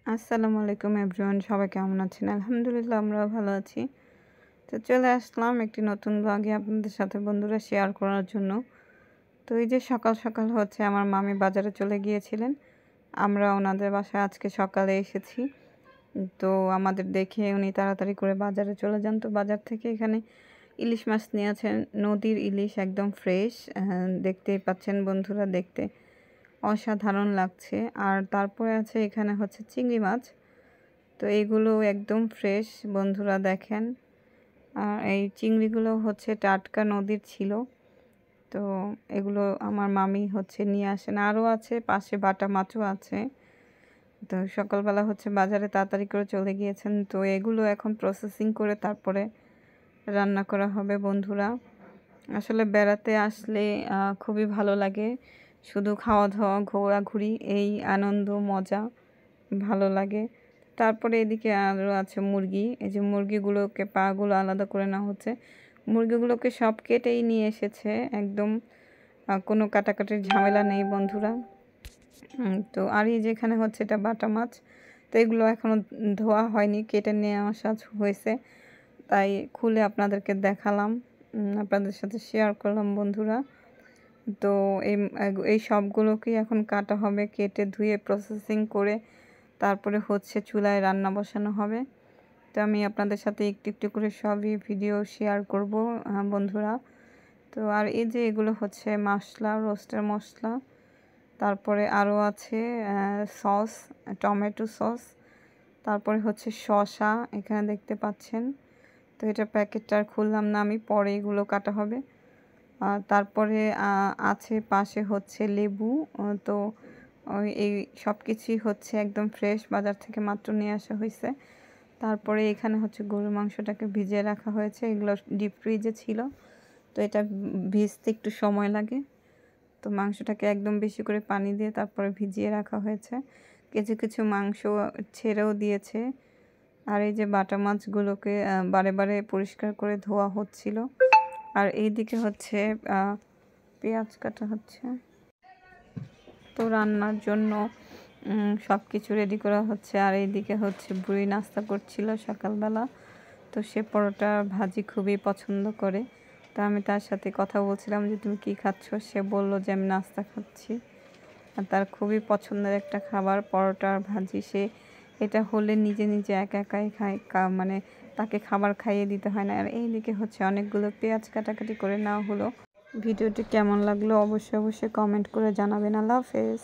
আসসালামু আলাইকুম এভরিওয়ান, সবাই কেমন আছেন? আলহামদুলিল্লাহ আমরাও ভালো আছি। তো চলে আসলাম একটি নতুন ব্লগে আপনাদের সাথে বন্ধুরা শেয়ার করার জন্য। তো এই যে সকাল সকাল হচ্ছে আমার মামি বাজারে চলে গিয়েছিলেন, আমরা ওনাদের বাসায় আজকে সকালে এসেছি। তো আমাদের দেখে উনি তাড়াতাড়ি করে বাজারে চলে যান। তো বাজার থেকে এখানে ইলিশ মাছ নিয়ে আছেন, নদীর ইলিশ একদম ফ্রেশ। দেখতেই পাচ্ছেন বন্ধুরা, দেখতে অসাধারণ লাগছে। আর তারপরে আছে এখানে হচ্ছে চিংড়ি মাছ। তো এইগুলো একদম ফ্রেশ বন্ধুরা, দেখেন। আর এই চিংড়িগুলো হচ্ছে টাটকা নদীর ছিল। তো এগুলো আমার মামি হচ্ছে নিয়ে আসেন। আরও আছে পাশে বাটা মাছও আছে। তো সকালবেলা হচ্ছে বাজারে তাড়াতাড়ি করে চলে গিয়েছেন। তো এগুলো এখন প্রসেসিং করে তারপরে রান্না করা হবে বন্ধুরা। আসলে বেড়াতে আসলে খুবই ভালো লাগে, শুধু খাওয়া দাওয়া ঘোরাঘুরি এই আনন্দ মজা ভালো লাগে। তারপরে এদিকে আরও আছে মুরগি। এই যে মুরগিগুলোকে পাগুলো আলাদা করে নেওয়া হচ্ছে। মুরগিগুলোকে সব কেটেই নিয়ে এসেছে, একদম কোনো কাটাকাটির ঝামেলা নেই বন্ধুরা। তো আর এই যেখানে হচ্ছে এটা বাটা মাছ। তো এগুলো এখনও ধোয়া হয়নি, কেটে নিয়ে আসা হয়েছে, তাই খুলে আপনাদেরকে দেখালাম, আপনাদের সাথে শেয়ার করলাম বন্ধুরা। তো এই সবগুলোকেই এখন কাটা হবে, কেটে ধুয়ে প্রসেসিং করে তারপরে হচ্ছে চুলায় রান্না বসানো হবে। তো আমি আপনাদের সাথে একটু একটু করে সবই ভিডিও শেয়ার করব বন্ধুরা। তো আর এই যে এগুলো হচ্ছে মশলা, রোস্টের মশলা। তারপরে আরও আছে সস, টমেটো সস। তারপরে হচ্ছে শসা এখানে দেখতে পাচ্ছেন। তো এটা প্যাকেটটা আর খুললাম না আমি, পরে এগুলো কাটা হবে। আর তারপরে আছে পাশে হচ্ছে লেবু। তো এই সব কিছুই হচ্ছে একদম ফ্রেশ, বাজার থেকে মাত্র নিয়ে আসা হয়েছে। তারপরে এখানে হচ্ছে গরুর মাংসটাকে ভিজিয়ে রাখা হয়েছে, এগুলো ডিপ ফ্রিজে ছিল। তো এটা ভিজতে একটু সময় লাগে। তো মাংসটাকে একদম বেশি করে পানি দিয়ে তারপরে ভিজিয়ে রাখা হয়েছে। কিছু কিছু মাংস ছেড়েও দিয়েছে। আর এই যে বাটা মাছগুলোকে বারে বারে পরিষ্কার করে ধোয়া হচ্ছিল। আর এইদিকে হচ্ছে পেঁয়াজ কাটা হচ্ছে। তো রান্নার জন্য সব কিছু রেডি করা হচ্ছে। আর এইদিকে হচ্ছে বুড়ি নাস্তা করছিল সকালবেলা। তো সে পরোটা ভাজি খুবই পছন্দ করে। তো আমি তার সাথে কথা বলছিলাম যে তুমি কি খাচ্ছ, সে বলল যে আমি নাস্তা খাচ্ছি। আর তার খুবই পছন্দের একটা খাবার পরোটা আর ভাজি। সে এটা হলে নিজে নিজে একা একাই খায়, মানে তাকে খাবার খাইয়ে দিতে হয় না। আর এইদিকে হচ্ছে অনেকগুলো পেঁয়াজ কাটাকাটি করে নেওয়া হলো। ভিডিওটি কেমন লাগলো অবশ্যই কমেন্ট করে জানাবেন। আল্লাহ হাফেজ।